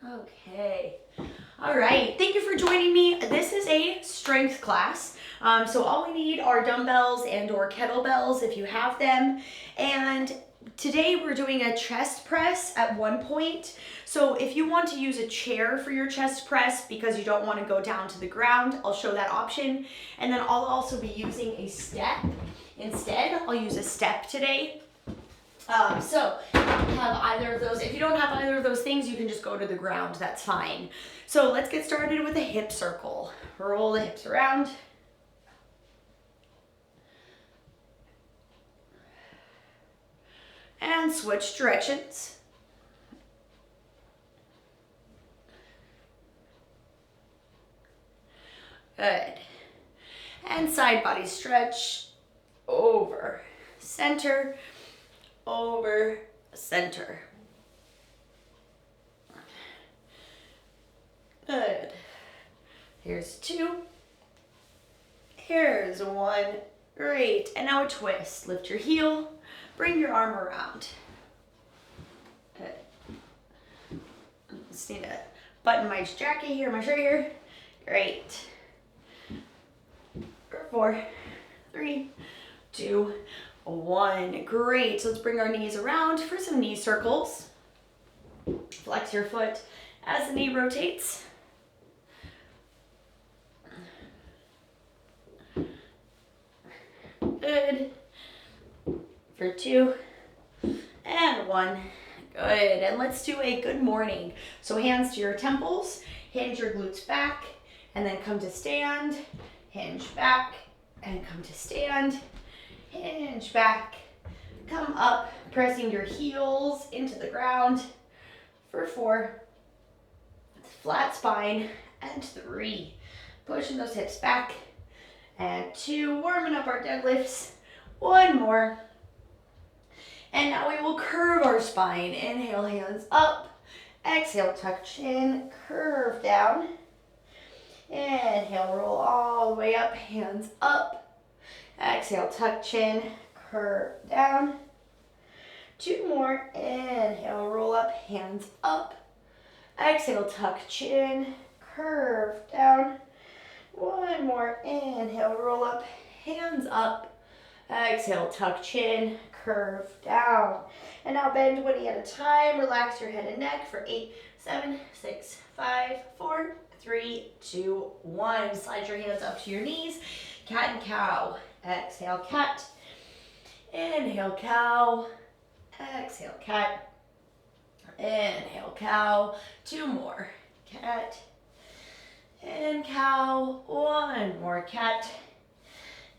Okay. All right. Thank you for joining me. This is a strength class. So all we need are dumbbells and or kettlebells if you have them. And today we're doing a chest press at one point. So if you want to use a chair for your chest press because you don't want to go down to the ground, I'll show that option. And then I'll also be using a step. Instead, I'll use a step today. So have either of those. If you don't have either of those things, you can just go to the ground. That's fine. So let's get started with a hip circle. Roll the hips around. And switch directions. Good. And side body stretch. Over, center, over, center. Good. Here's two. Here's one. Great. And now a twist. Lift your heel. Bring your arm around. Good. Just need to button my jacket here, my shirt here. Great. 4, 3, 2, 1. Great. So let's bring our knees around for some knee circles. Flex your foot as the knee rotates. Good. For 2 and 1. Good. And let's do a good morning. So hands to your temples, hinge your glutes back, and then come to stand, hinge back, and come to stand, hinge back, come up, pressing your heels into the ground for 4, flat spine, and 3, pushing those hips back, and 2, warming up our deadlifts, 1 more, and now we will curve our spine. Inhale, hands up, exhale, tuck chin, curve down, inhale, roll all the way up, hands up, exhale, tuck chin, curve down, 2 more, inhale, roll up, hands up, exhale, tuck chin, curve down, 1 more, inhale, roll up, hands up, exhale, tuck chin, curve down. And now bend one knee at a time, relax your head and neck for 8, 7, 6, 5, 4, 3, 2, 1. Slide your hands up to your knees, cat and cow. Exhale, cat. Inhale, cow. Exhale, cat. Inhale, cow. 2 more. Cat. And cow. 1 more. Cat.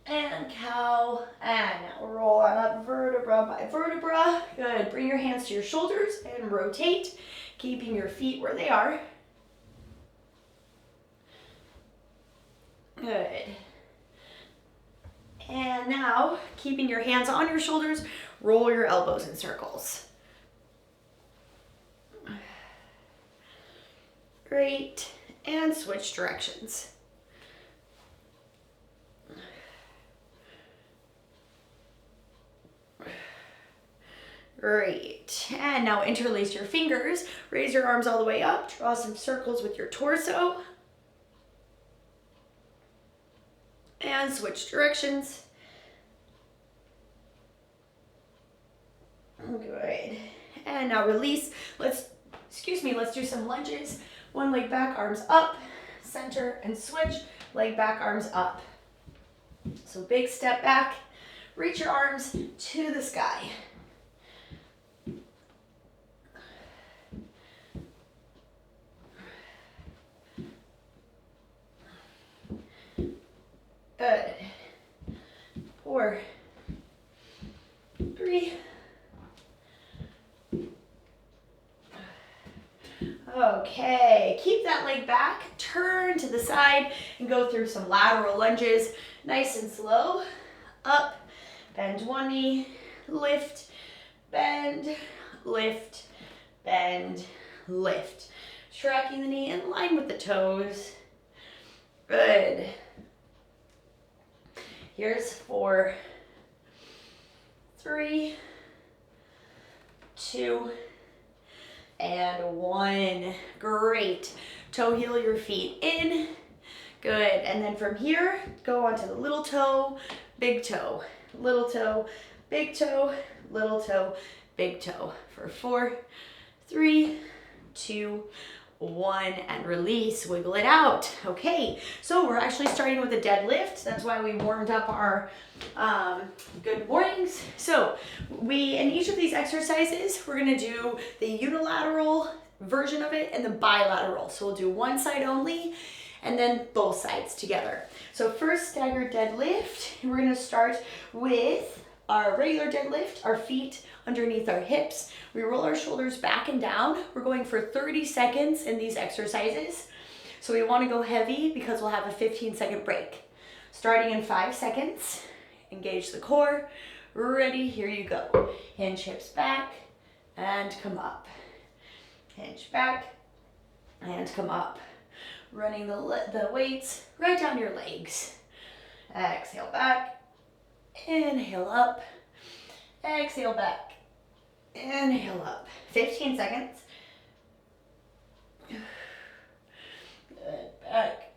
And cow. And now roll on up vertebra by vertebra. Good. Bring your hands to your shoulders and rotate, keeping your feet where they are. Good. And now, keeping your hands on your shoulders, roll your elbows in circles. Great. And switch directions. Great. And now interlace your fingers, raise your arms all the way up, draw some circles with your torso. And switch directions. Good. And now release. Let's do some lunges. 1 leg back, arms up, center, and switch. Leg back, arms up. So big step back. Reach your arms to the sky. Good. 4, 3. Okay, keep that leg back, turn to the side, and go through some lateral lunges, nice and slow. Up, bend one knee, lift, bend, lift, bend, lift. Tracking the knee in line with the toes. Good. Here's 4, 3, 2, and 1. Great. Toe heel your feet in. Good. And then from here, go on to the little toe, big toe, little toe, big toe, little toe, big toe for 4, 3, 2, 1, and release. Wiggle it out. Okay, so we're actually starting with a deadlift. That's why we warmed up our good mornings. So in each of these exercises, we're gonna do the unilateral version of it and the bilateral. So we'll do one side only and then both sides together. So first, staggered deadlift. We're gonna start with our regular deadlift, our feet underneath our hips. We roll our shoulders back and down. We're going for 30 seconds in these exercises. So we wanna go heavy because we'll have a 15-second break. Starting in 5 seconds, engage the core. Ready, here you go. Hinge hips back and come up. Hinge back and come up. Running the weights right down your legs. Exhale back, inhale up, exhale back, inhale up. 15 seconds. Good, back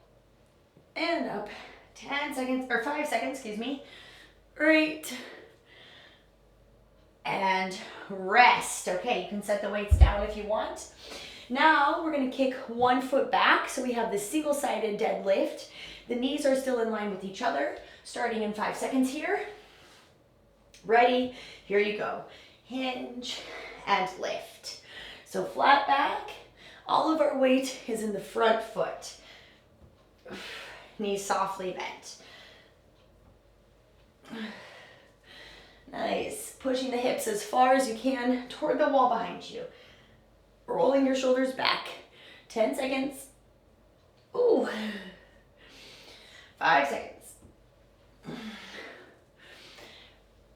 and up. 10 seconds, or 5 seconds, excuse me. Great. And rest. Okay, you can set the weights down if you want. Now we're gonna kick 1 foot back, so we have the single-sided deadlift. The knees are still in line with each other, starting in 5 seconds here. Ready, here you go. Hinge and lift. So flat back, all of our weight is in the front foot. Knees softly bent. Nice, pushing the hips as far as you can toward the wall behind you. Rolling your shoulders back. 10 seconds. Ooh. 5 seconds.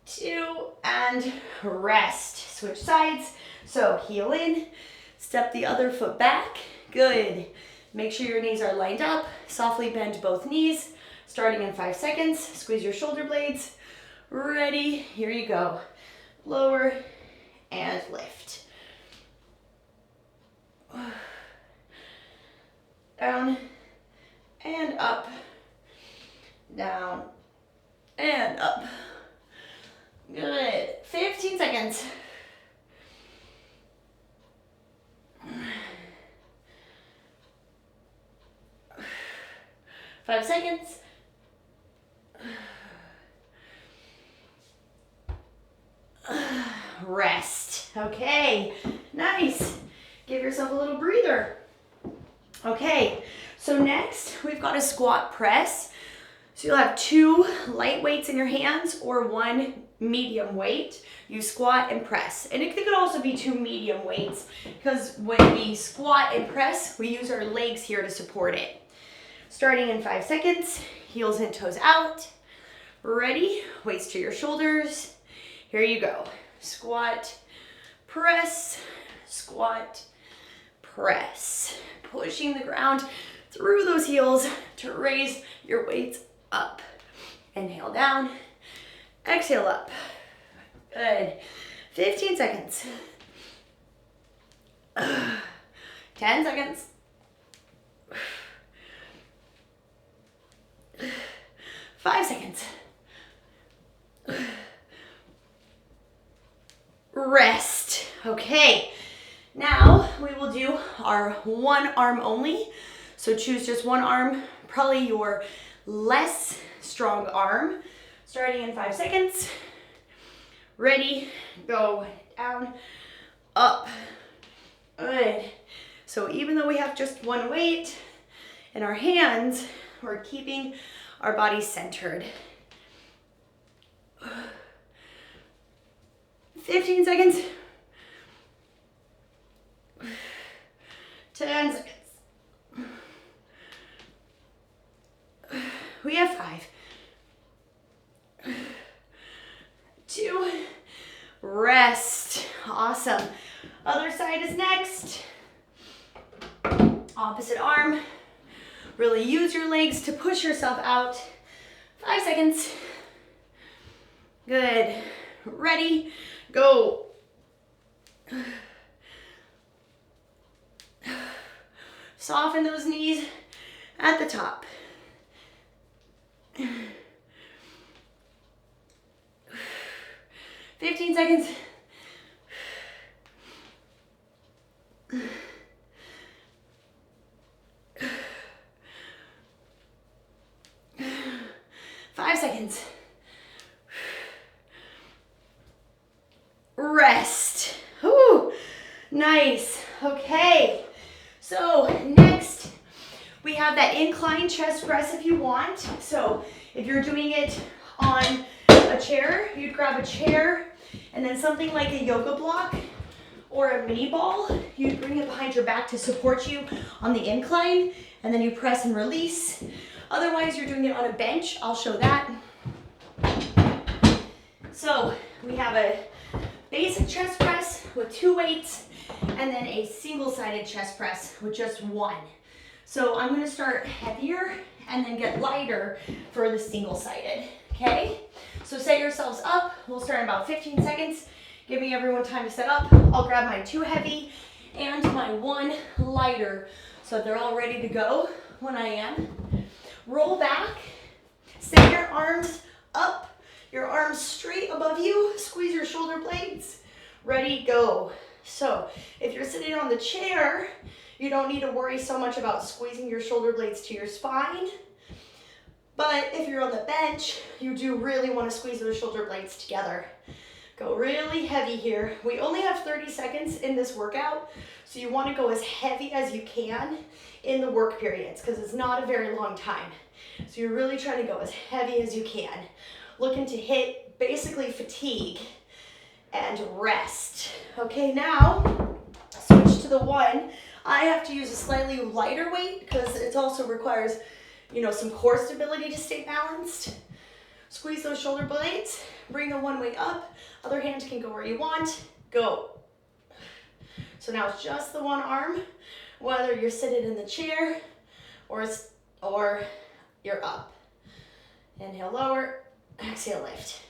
2, and rest. Switch sides. So heel in, step the other foot back. Good. Make sure your knees are lined up. Softly bend both knees. Starting in 5 seconds. Squeeze your shoulder blades. Ready, here you go. Lower and lift. Down and up, down and up. Good. 15 seconds. Five seconds. Rest. Okay, nice. Give yourself a little breather. Okay, so next we've got a squat press. So you'll have 2 light weights in your hands or 1 medium weight. You squat and press. And it could also be 2 medium weights because when we squat and press, we use our legs here to support it. Starting in 5 seconds, heels and toes out. Ready, weights to your shoulders. Here you go. Squat, press, squat, press. Pushing the ground through those heels to raise your weights up. Inhale down, exhale up. Good. 15 seconds. 10 seconds. 5 seconds. Rest. Okay. Now we will do our one arm only. So choose just one arm, probably your less strong arm. Starting in 5 seconds. Ready, go, down, up. Good. So even though we have just one weight in our hands, we're keeping our body centered. 15 seconds. 10 seconds. We have 5. 2. Rest. Awesome. Other side is next. Opposite arm. Really use your legs to push yourself out. 5 seconds. Good. Ready, go. Soften those knees at the top. 15 seconds. Five seconds. Rest. Whew. Nice. Okay. So next we have that incline chest press if you want. So if you're doing it on a chair, you'd grab a chair and then something like a yoga block or a mini ball. You'd bring it behind your back to support you on the incline, and then you press and release. Otherwise, you're doing it on a bench. I'll show that. So we have a basic chest press with 2 weights, and then a single-sided chest press with just 1. So I'm gonna start heavier and then get lighter for the single-sided, okay? So set yourselves up. We'll start in about 15 seconds. Giving everyone time to set up. I'll grab my 2 heavy and my 1 lighter so that they're all ready to go when I am. Roll back, set your arms up, your arms straight above you, squeeze your shoulder blades, ready, go. So if you're sitting on the chair, you don't need to worry so much about squeezing your shoulder blades to your spine. But if you're on the bench, you do really want to squeeze those shoulder blades together. Go really heavy here. We only have 30 seconds in this workout, so you want to go as heavy as you can in the work periods because it's not a very long time. So you're really trying to go as heavy as you can. Looking to hit basically fatigue and rest. Okay, now switch to the 1. I have to use a slightly lighter weight because it also requires, some core stability to stay balanced. Squeeze those shoulder blades, bring the 1 weight up. Other hand can go where you want, go. So now it's just the 1 arm, whether you're seated in the chair or you're up. Inhale, lower, exhale, lift.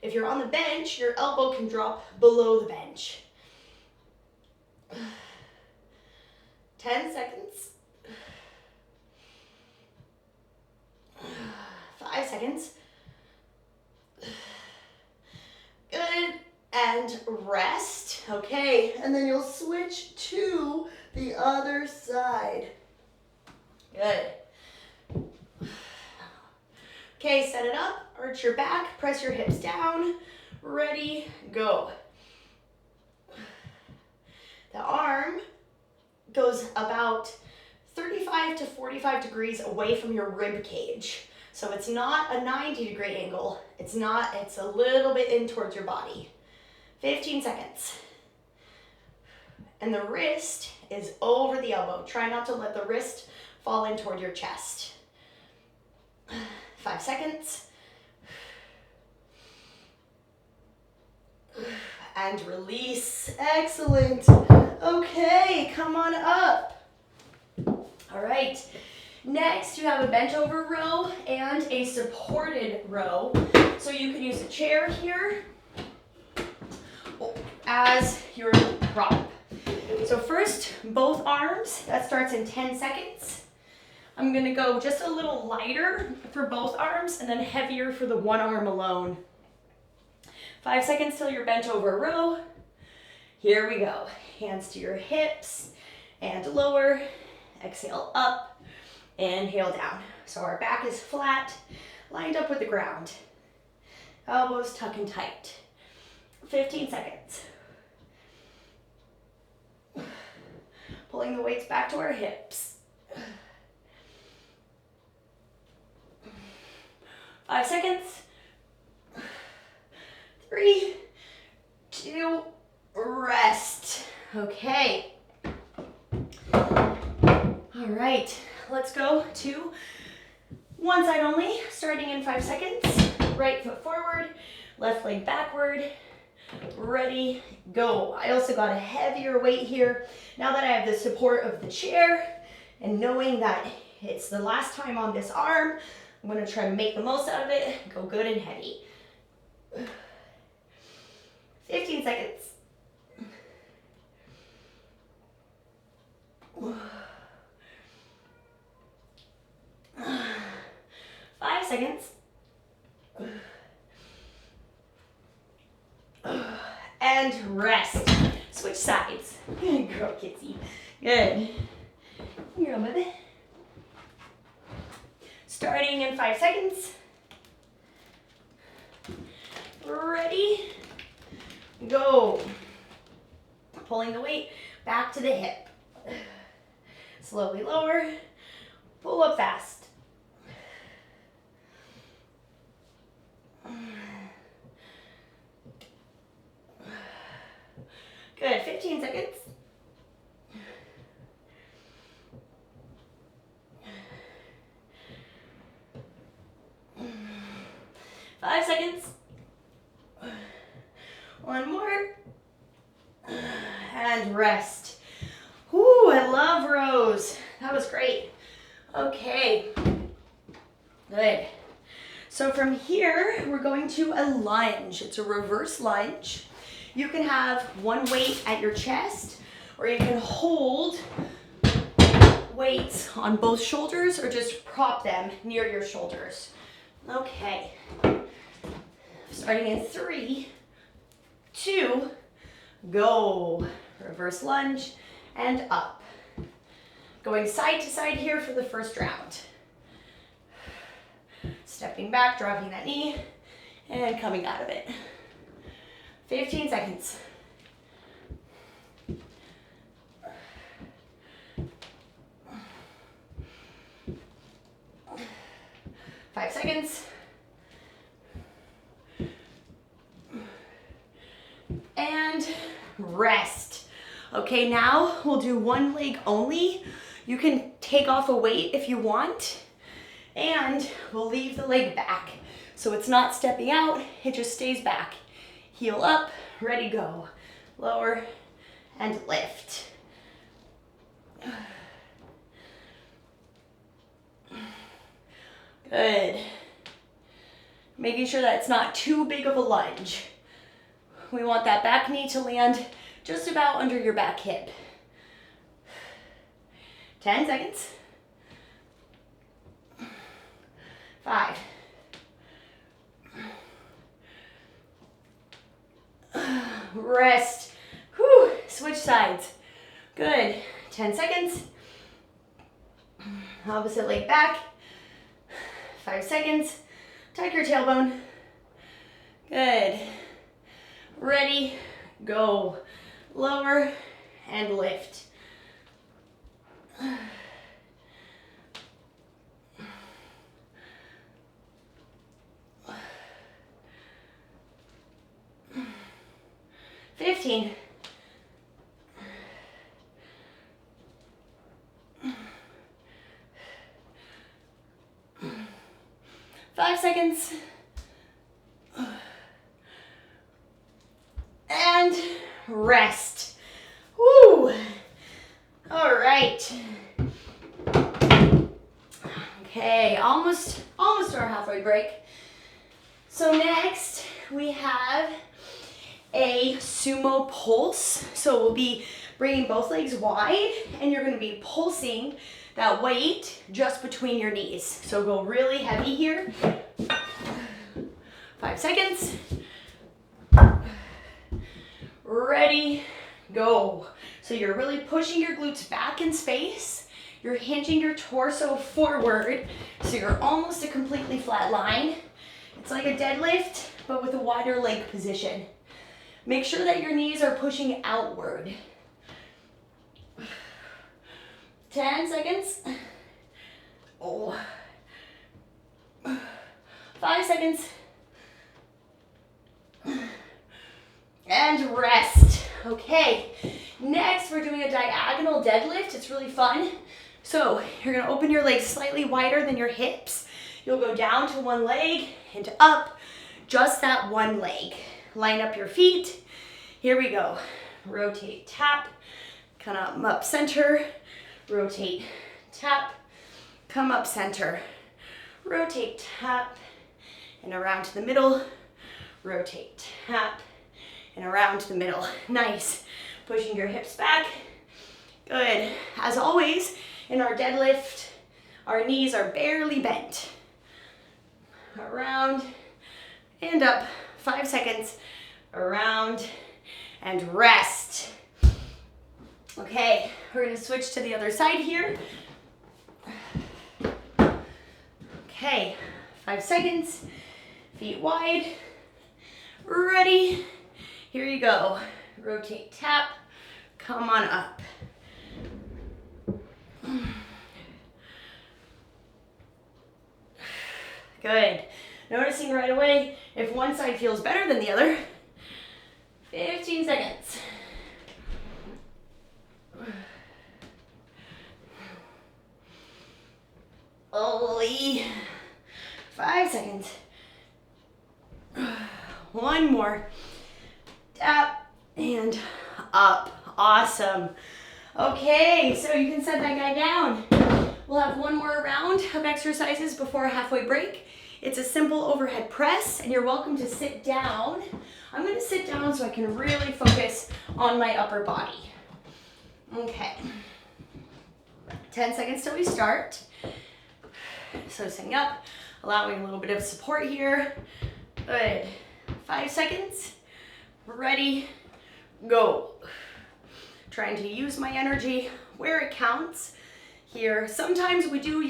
If you're on the bench, your elbow can drop below the bench. 10 seconds. 5 seconds. Good, and rest. Okay, and then you'll switch to the other side. Good. Okay, set it up, arch your back, press your hips down, ready, go. The arm goes about 35 to 45 degrees away from your rib cage. So it's not a 90-degree angle. It's a little bit in towards your body. 15 seconds. And the wrist is over the elbow. Try not to let the wrist fall in toward your chest. 5 seconds. And release. Excellent. Okay, come on up. All right. Next, you have a bent over row and a supported row. So you can use a chair here as your prop. So first, both arms. That starts in 10 seconds. I'm gonna go just a little lighter for both arms and then heavier for the 1 arm alone. 5 seconds till you're bent over row. Here we go. Hands to your hips and lower. Exhale up. Inhale down. So our back is flat, lined up with the ground. Elbows tuck and tight. 15 seconds. Pulling the weights back to our hips. 5 seconds. 3, 2, rest. Okay. All right. Let's go to 1 side only, starting in 5 seconds. Right foot forward, left leg backward. Ready, go. I also got a heavier weight here. Now that I have the support of the chair and knowing that it's the last time on this arm, I'm gonna try to make the most out of it. Go good and heavy. 15 seconds. rest. Switch sides. Good girl, Kitsy. Good. Here, baby. Starting in 5 seconds. Ready? Go. Pulling the weight back to the hip. Slowly lower. Pull up fast. Good, 15 seconds. Five seconds. One more. And rest. Whoo, I love rows. That was great. Okay. Good. So from here, we're going to a lunge. It's a reverse lunge. You can have one weight at your chest, or you can hold weights on both shoulders, or just prop them near your shoulders. Okay. Starting in 3, 2, go. Reverse lunge and up. Going side to side here for the first round. Stepping back, dropping that knee, and coming out of it. 15 seconds. Five seconds. And rest. Okay, now we'll do one leg only. You can take off a weight if you want, and we'll leave the leg back. So it's not stepping out, it just stays back. Heel up, ready, go. Lower and lift. Good. Making sure that it's not too big of a lunge. We want that back knee to land just about under your back hip. 10 seconds. 5. Rest. Whew. Switch sides. Good. 10 seconds. Opposite leg back. 5 seconds. Tuck your tailbone. Good. Ready, go. Lower and lift. $15. 5 seconds. And rest. Woo! All right. Okay, almost to our halfway break. So next we have a sumo pulse. So we'll be bringing both legs wide, and you're going to be pulsing that weight just between your knees. So go really heavy here. 5 seconds. Ready, go. So you're really pushing your glutes back in space. You're hinging your torso forward, so you're almost a completely flat line. It's like a deadlift, but with a wider leg position. Make sure that your knees are pushing outward. 10 seconds. Oh. 5 seconds. And rest. Okay, next we're doing a diagonal deadlift. It's really fun. So you're gonna open your legs slightly wider than your hips. You'll go down to one leg and up, just that one leg. Line up your feet. Here we go. Rotate, tap, come up center. Rotate, tap, come up center. Rotate, tap, and around to the middle. Rotate, tap, and around to the middle. Nice. Pushing your hips back. Good. As always, in our deadlift, our knees are barely bent. Around and up. 5 seconds. Around and rest. Okay, we're gonna switch to the other side here. Okay, 5 seconds, feet wide, ready. Here you go. Rotate, tap, come on up. Good. Noticing right away if one side feels better than the other. 15 seconds. Only 5 seconds. One more. Tap and up. Awesome. Okay, so you can set that guy down. We'll have one more round of exercises before a halfway break. It's a simple overhead press, and you're welcome to sit down. I'm going to sit down so I can really focus on my upper body. Okay. 10 seconds till we start. So sitting up, allowing a little bit of support here. Good. 5 seconds. Ready, go. Trying to use my energy where it counts here. Sometimes we do,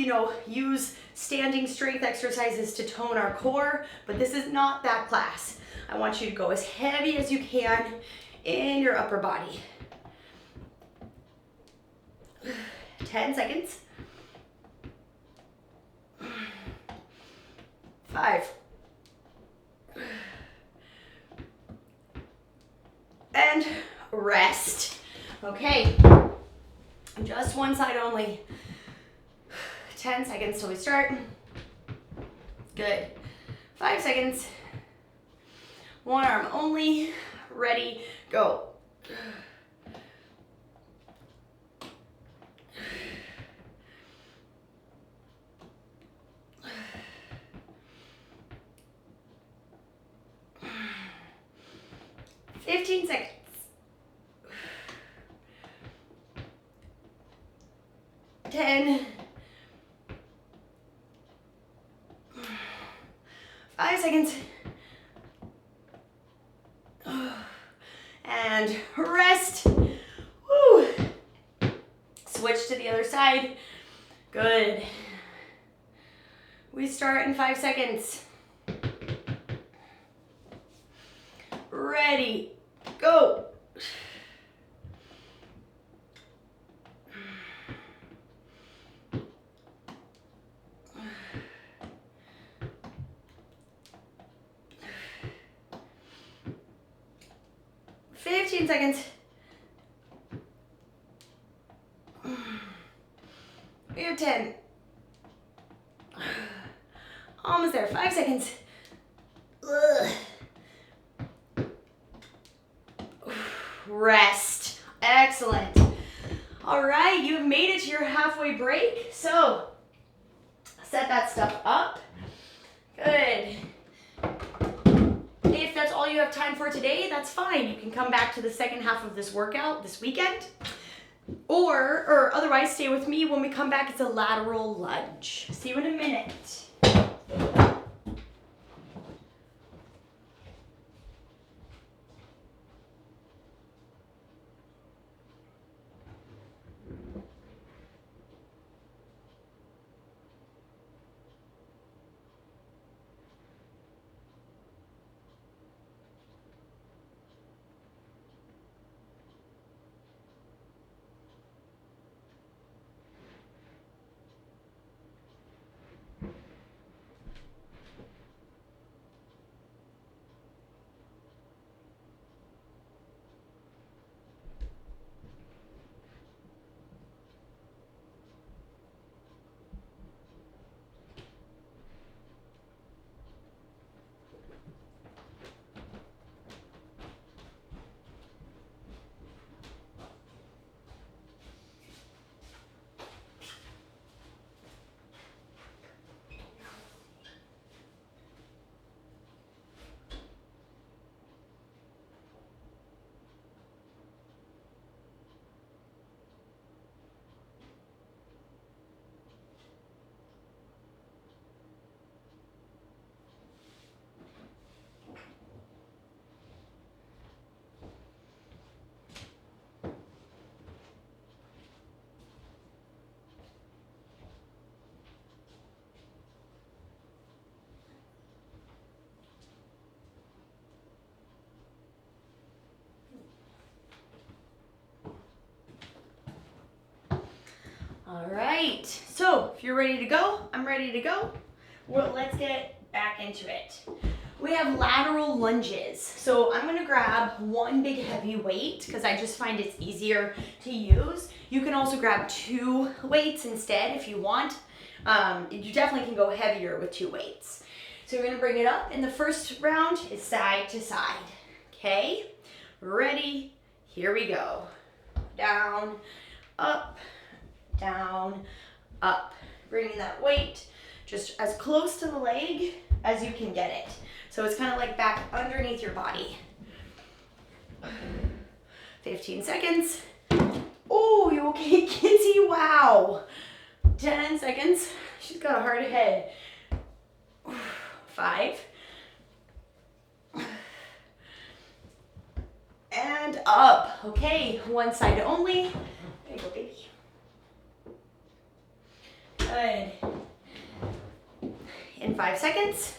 use standing strength exercises to tone our core, but this is not that class. I want you to go as heavy as you can in your upper body. 10 seconds. 5. And rest. Okay, just one side only. 10 seconds till we start. Good. 5 seconds. One arm only. Ready, go. $15 seconds. 10. 5 seconds. And rest. Woo. Switch to the other side. Good. We start in 5 seconds. Ready, go. $15 seconds. We have 10. Almost there. 5 seconds. Ugh. Rest. Excellent. All right, you've made it to your halfway break. So set that stuff up. Good. If that's all you have time for today, that's fine. You can come back to the second half of this workout this weekend. Or otherwise stay with me. When we come back, it's a lateral lunge. See you in a minute. All right, so if you're ready to go, I'm ready to go. Well, let's get back into it. We have lateral lunges. So I'm gonna grab one big heavy weight because I just find it's easier to use. You can also grab 2 weights instead if you want. You definitely can go heavier with 2 weights. So you're gonna bring it up, and the first round is side to side. Okay, ready? Here we go. Down, up, down, up. Bringing that weight just as close to the leg as you can get it. So it's kind of like back underneath your body. 15 seconds. Oh, you okay, Kinsey? Wow. 10 seconds. She's got a hard head. 5. And up. Okay, one side only. There you go, baby. Good. In 5 seconds.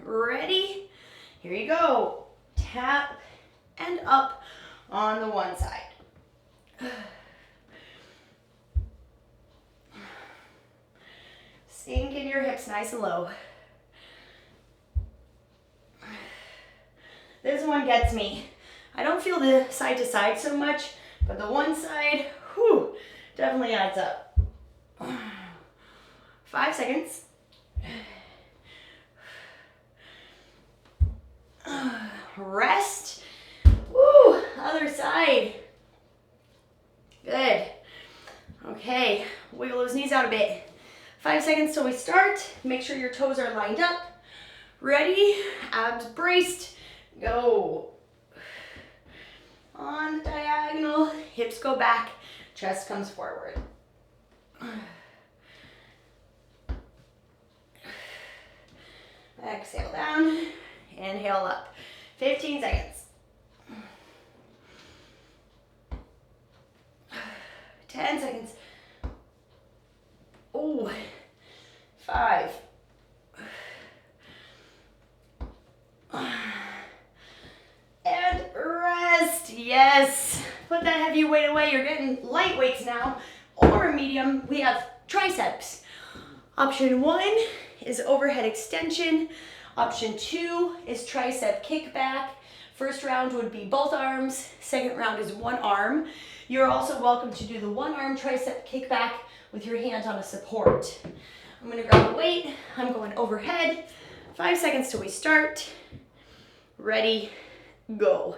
Ready? Here you go. Tap and up on the one side. Sink in your hips nice and low. This one gets me. I don't feel the side to side so much, but the one side, whew, definitely adds up. 5 seconds. Rest. Woo, other side. Good. Okay, wiggle those knees out a bit. 5 seconds till we start. Make sure your toes are lined up. Ready, abs braced, go. On the diagonal, hips go back, chest comes forward. Exhale down, inhale up. 15 seconds. 10 seconds. Oh, 5. And rest. Yes. Put that heavy weight away. You're getting light weights now, or medium. We have triceps. Option 1 is overhead extension. Option 2 is tricep kickback. First round would be both arms. Second round is one arm. You're also welcome to do the one arm tricep kickback with your hands on a support. I'm gonna grab a weight. I'm going overhead. 5 seconds till we start. Ready, go.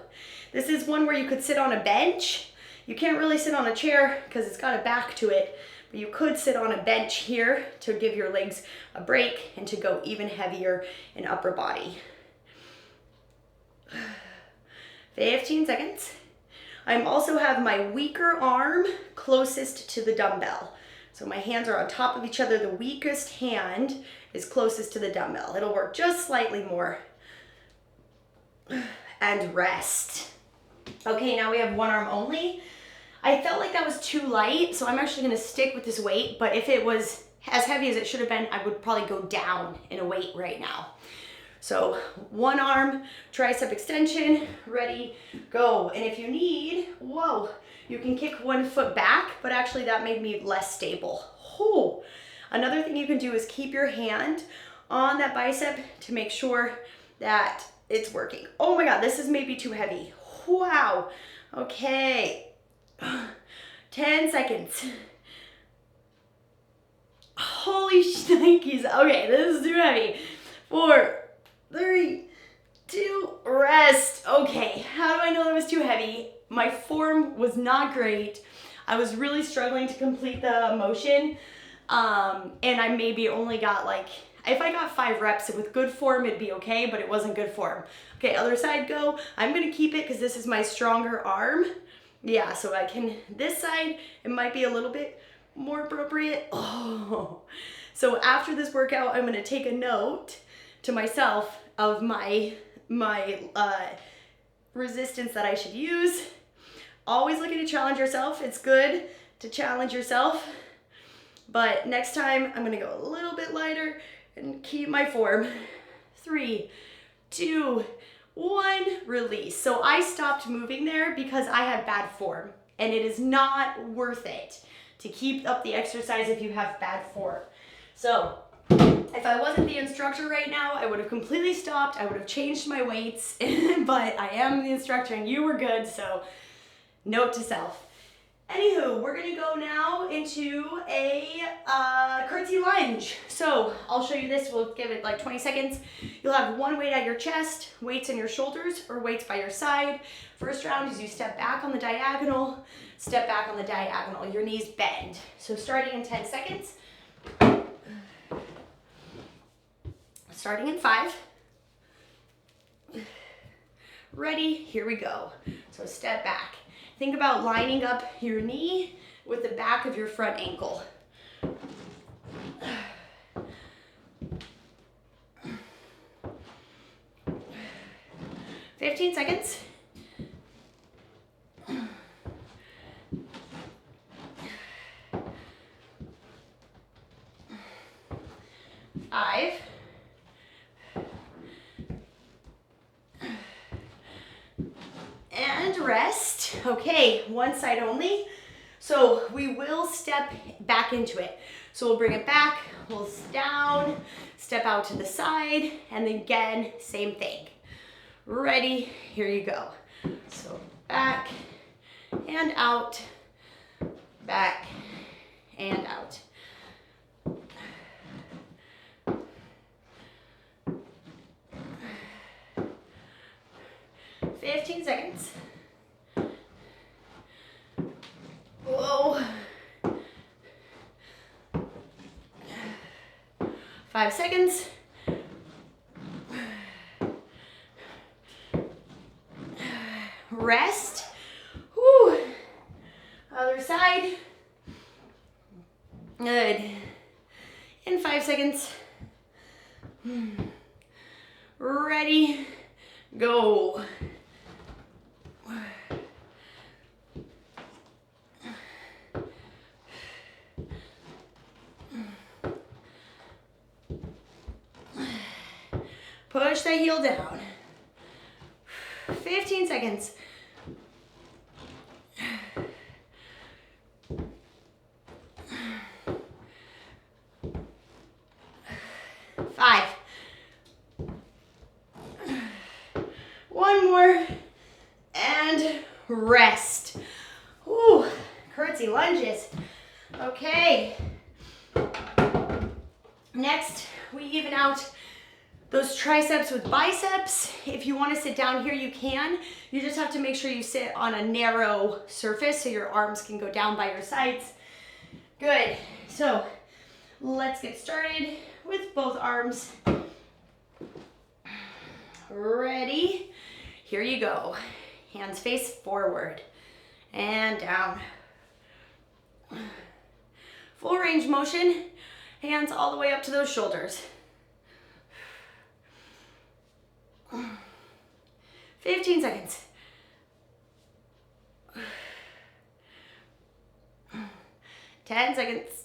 This is one where you could sit on a bench. You can't really sit on a chair because it's got a back to it, but you could sit on a bench here to give your legs a break and to go even heavier in upper body. 15 seconds. I also have my weaker arm closest to the dumbbell. So my hands are on top of each other. The weakest hand is closest to the dumbbell. It'll work just slightly more. And rest. Okay, now we have one arm only. I felt like that was too light, so I'm actually gonna stick with this weight, but if it was as heavy as it should have been, I would probably go down in a weight right now. So one arm, tricep extension, ready, go. And if you need, whoa, you can kick one foot back, but actually that made me less stable. Whew. Another thing you can do is keep your hand on that bicep to make sure that it's working. Oh my God, this is maybe too heavy. Wow. Okay. 10 seconds. Holy shnikes. Okay, this is too heavy. 4, 3, 2, rest. Okay, how do I know that was too heavy? My form was not great. I was really struggling to complete the motion. And I maybe only got like, if I got 5 reps with good form, it'd be okay, but it wasn't good form. Okay, other side go. I'm gonna keep it because this is my stronger arm. Yeah, so I can, this side, it might be a little bit more appropriate. Oh, so after this workout, I'm gonna take a note to myself of my resistance that I should use. Always looking to challenge yourself. It's good to challenge yourself, but next time I'm gonna go a little bit lighter and keep my form. 3, 2, 1, release. So I stopped moving there because I had bad form. and it is not worth it to keep up the exercise if you have bad form. So if I wasn't the instructor right now, I would have completely stopped. I would have changed my weights, but I am the instructor and you were good, so note to self. Anywho, we're gonna go now into a curtsy lunge. So I'll show you this, we'll give it like 20 seconds. You'll have one weight at your chest, weights on your shoulders, or weights by your side. First round is you step back on the diagonal, step back on the diagonal. Your knees bend. So starting in 10 seconds. Starting in 5. Ready, here we go. So step back. Think about lining up your knee with the back of your front ankle. 15 seconds. 5. And rest. Okay, one side only. So we will step back into it. So we'll bring it back, we'll down, step out to the side, and again, same thing. Ready, here you go. So back and out, back and out. $15 seconds. Whoa. 5 seconds. Rest. Whew. Other side. Good. In 5 seconds. Ready. Go. Push the heel down. 15 seconds. 5. One more. And rest. Ooh, curtsy lunges. Okay. Next, we even out those triceps with biceps. If you want to sit down here, you can. You just have to make sure you sit on a narrow surface so your arms can go down by your sides. Good. So let's get started with both arms. Ready? Here you go. Hands face forward and down. Full range motion. Hands all the way up to those shoulders. 15 seconds. 10 seconds.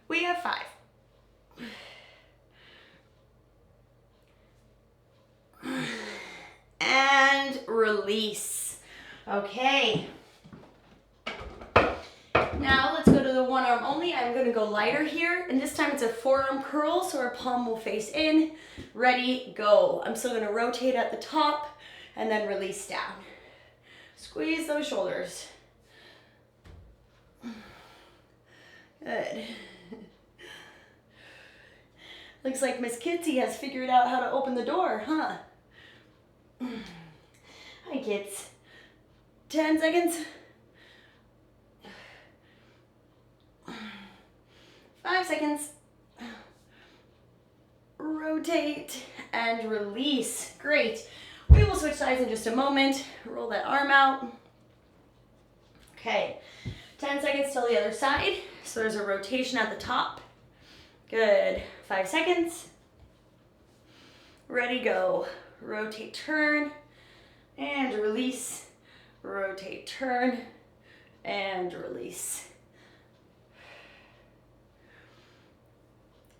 We have 5. And release. Okay. Now let's go to the one arm only. I'm going to go lighter here, and this time it's a forearm curl, so our palm will face in. Ready, go. I'm still going to rotate at the top and then release down. Squeeze those shoulders. Good. Looks like Miss Kitsy has figured out how to open the door, huh? Hi, kids. 10 seconds. 5 seconds. Rotate and release. Great. We will switch sides in just a moment. Roll that arm out. Okay. 10 seconds till the other side. So there's a rotation at the top. Good. 5 seconds. Ready, go. Rotate, turn, and release. Rotate, turn, and release.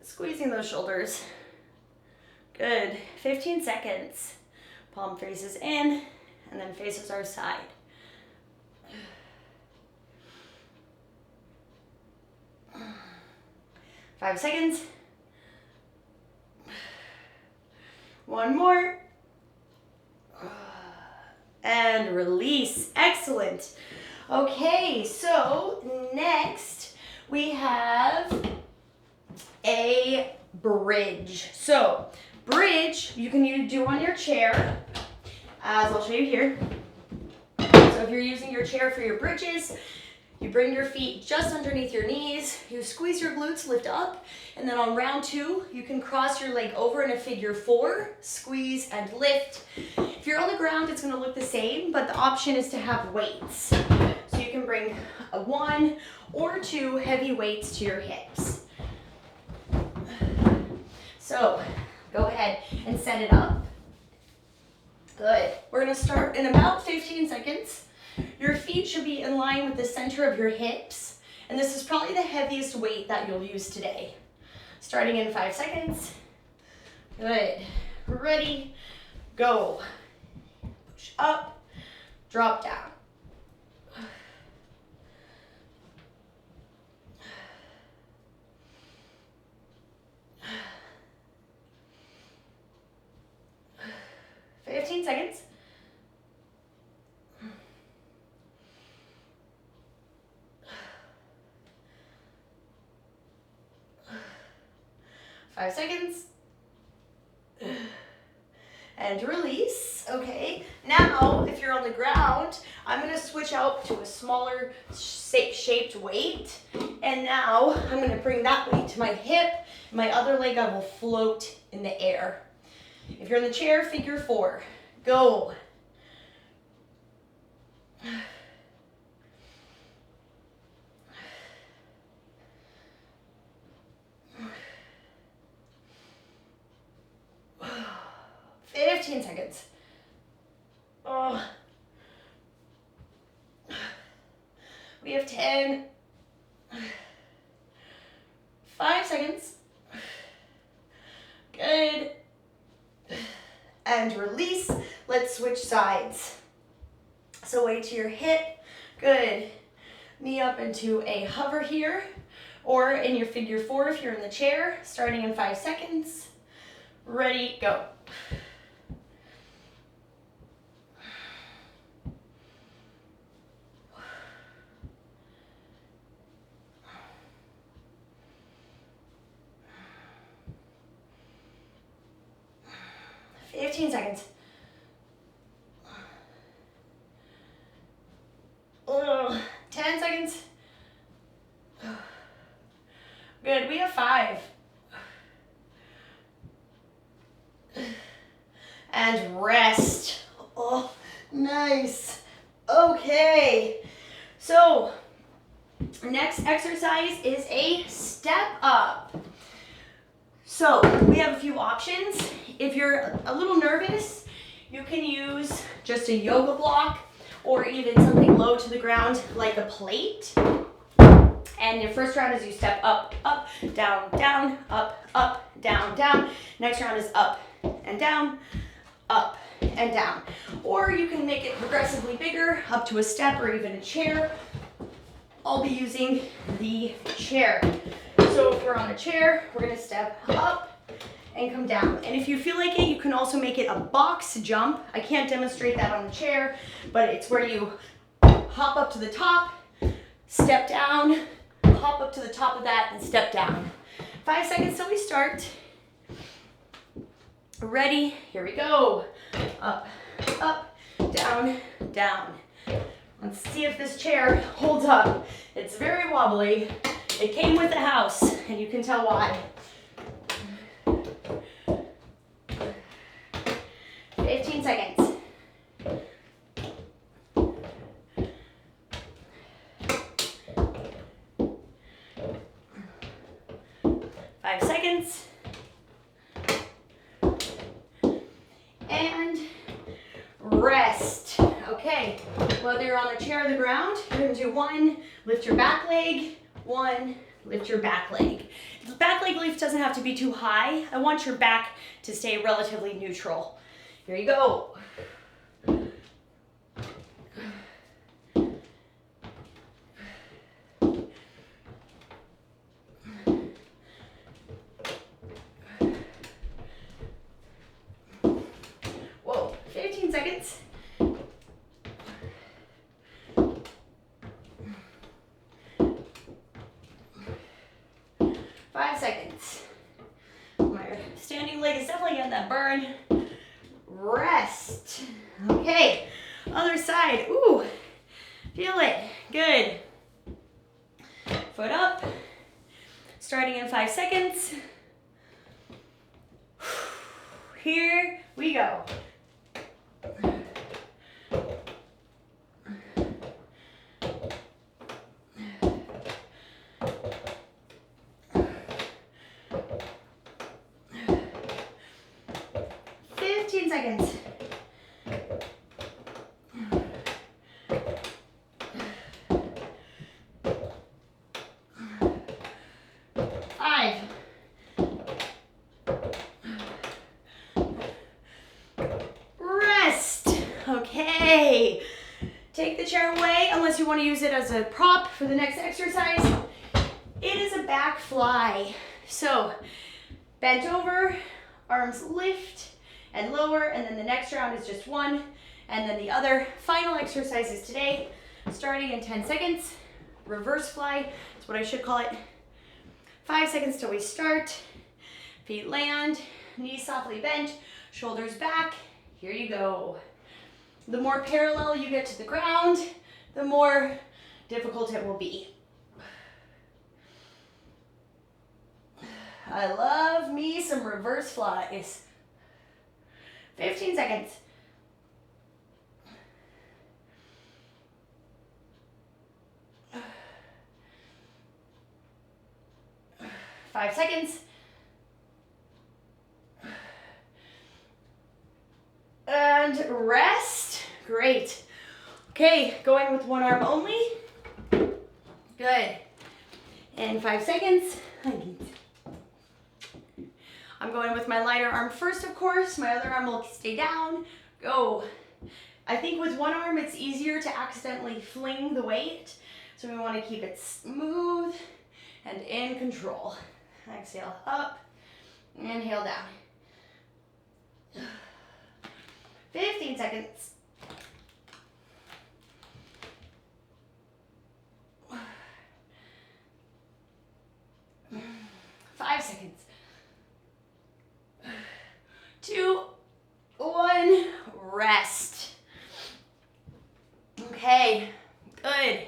Squeezing those shoulders. Good. 15 seconds. Palm faces in and then faces our side. 5 seconds. One more. And release. Excellent. Okay, so next we have a bridge. So bridge you can do on your chair, as I'll show you here. So if you're using your chair for your bridges, you bring your feet just underneath your knees, you squeeze your glutes, lift up, and then on round 2, you can cross your leg over in a figure 4, squeeze and lift. If you're on the ground, it's gonna look the same, but the option is to have weights. So you can bring 1 or 2 heavy weights to your hips. So go ahead and set it up. Good. We're gonna start in about 15 seconds. Your feet should be in line with the center of your hips, and this is probably the heaviest weight that you'll use today. Starting in 5 seconds. Good. Ready, go. Push up, drop down. $15 seconds. 5 seconds. And release. Okay. Now, if you're on the ground, I'm going to switch out to a smaller shaped weight. And now I'm going to bring that weight to my hip. My other leg, I will float in the air. If you're in the chair, figure 4. Go. $15 seconds. Oh. We have 10. 5 seconds. Good. And release. Let's switch sides. So weight to your hip. Good. Knee up into a hover here, or in your figure 4 if you're in the chair, starting in 5 seconds. Ready, go. $15 seconds. 10 seconds. Good, we have 5. And rest. Oh, nice. Okay, so next exercise is a step up. So we have a few options. If you're a little nervous, you can use just a yoga block or even something low to the ground like a plate. And your first round is you step up, up, down, down, up, down, down. Next round is up and down, up and down. Or you can make it progressively bigger, up to a step or even a chair. I'll be using the chair. So if we're on a chair, we're gonna step up and come down. And if you feel like it, you can also make it a box jump. I can't demonstrate that on the chair, but it's where you hop up to the top, step down, hop up to the top of that, and step down. 5 seconds till we start. Ready? Here we go. Up, up, down, down. Let's see if this chair holds up. It's very wobbly. It came with the house, and you can tell why. 15 seconds. Five seconds. And rest. Okay, whether you're on the chair or the ground, you're gonna do 1, lift your back leg, 1, lift your back leg. The back leg lift doesn't have to be too high. I want your back to stay relatively neutral. Here you go. seconds. 5 seconds. My standing leg is definitely getting that burn. Rest. Okay, other side. Ooh, feel it. Good. Foot up. Starting in 5 seconds. Here we go. Seconds. 5. Rest. Okay. Take the chair away unless you want to use it as a prop for the next exercise. It is a back fly. So bent over, arms lift and lower, and then the next round is just one, and then the other. Final exercises today, starting in 10 seconds. Reverse fly, that's what I should call it. 5 seconds till we start. Feet land, knees softly bent, shoulders back. Here you go. The more parallel you get to the ground, the more difficult it will be. I love me some reverse flies. 15 seconds. 5 seconds. And rest. Great. Okay, going with one arm only. Good. And 5 seconds. I'm going with my lighter arm first, of course. My other arm will stay down. Go. I think with one arm, it's easier to accidentally fling the weight. So we want to keep it smooth and in control. Exhale up, inhale down. 15 seconds. 5 seconds. 2, 1, rest. Okay, good.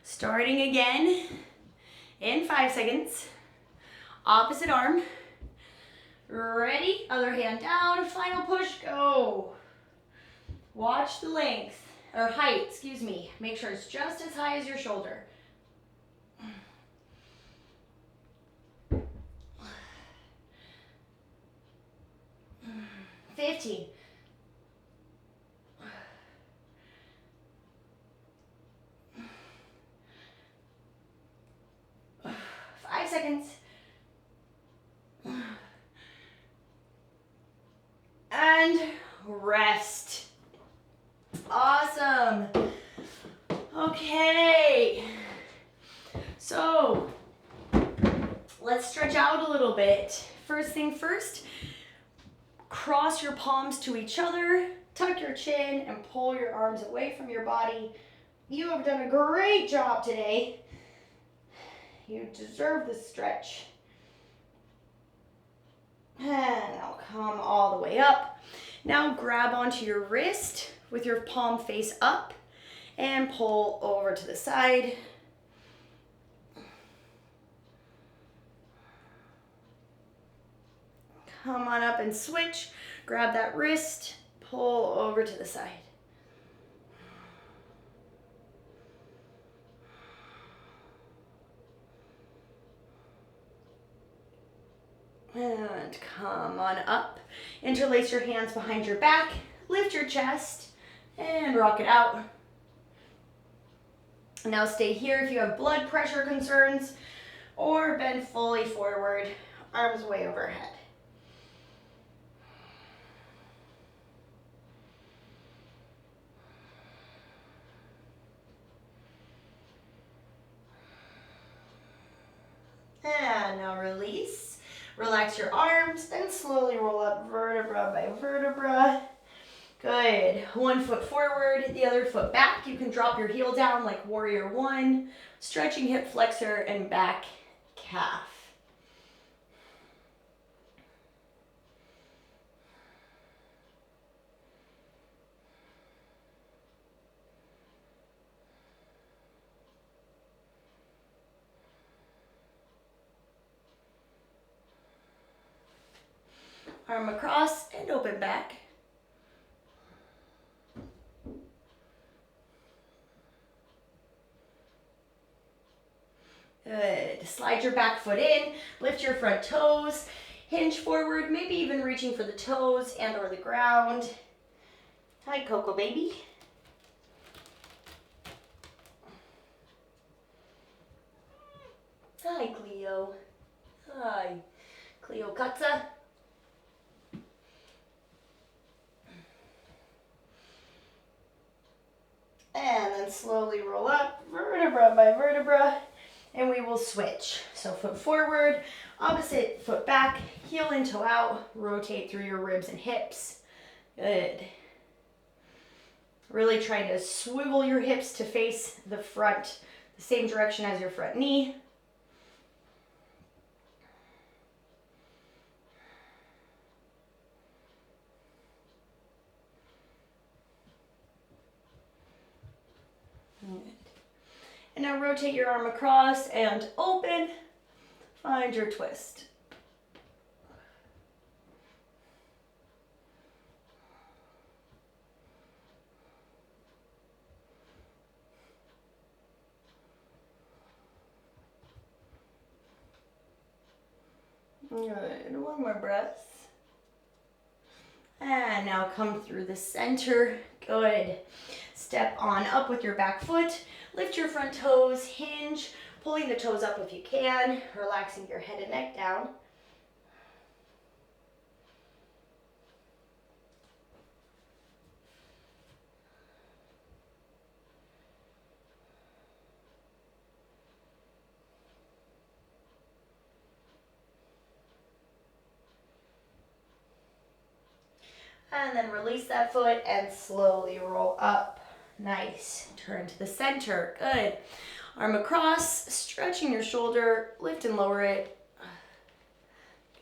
Starting again in 5 seconds. Opposite arm. Ready? Other hand down. Final push. Go. Watch the length, or height, excuse me. Make sure it's just as high as your shoulder. 15. 5 seconds. And rest. Awesome. Okay. So let's stretch out a little bit. First thing first, cross your palms to each other, tuck your chin, and pull your arms away from your body. You have done a great job today. You deserve this stretch. And I'll come all the way up. Now grab onto your wrist with your palm face up and pull over to the side. Come on up and switch. Grab that wrist, pull over to the side. And come on up. Interlace your hands behind your back, lift your chest, and rock it out. Now stay here if you have blood pressure concerns, or bend fully forward, arms way overhead. And now release. Relax your arms and slowly roll up vertebra by vertebra. Good. One foot forward, the other foot back. You can drop your heel down like warrior one, stretching hip flexor and back calf. Arm across and open back. Good. Slide your back foot in, lift your front toes, hinge forward, maybe even reaching for the toes and or the ground. Hi, Coco baby. Hi, Cleo. Hi, Cleo Katza. And then slowly roll up, vertebra by vertebra, and we will switch. So foot forward, opposite foot back, heel in, toe out, rotate through your ribs and hips. Good. Really try to swivel your hips to face the front, the same direction as your front knee. And now rotate your arm across and open. Find your twist. Good. One more breath. And now come through the center. Good. Step on up with your back foot. Lift your front toes, hinge, pulling the toes up if you can, relaxing your head and neck down. And then release that foot and slowly roll up. Nice. Turn to the center. Good. Arm across, stretching your shoulder, lift and lower it.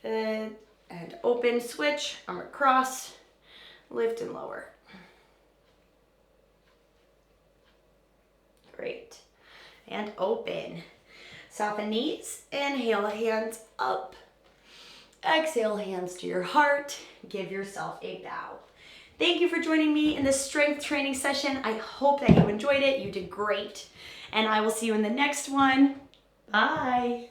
Good. And open, switch, arm across, lift and lower. Great. And open. Soften knees, inhale, hands up. Exhale, hands to your heart. Give yourself a bow. Thank you for joining me in this strength training session. I hope that you enjoyed it. You did great. And I will see you in the next one. Bye.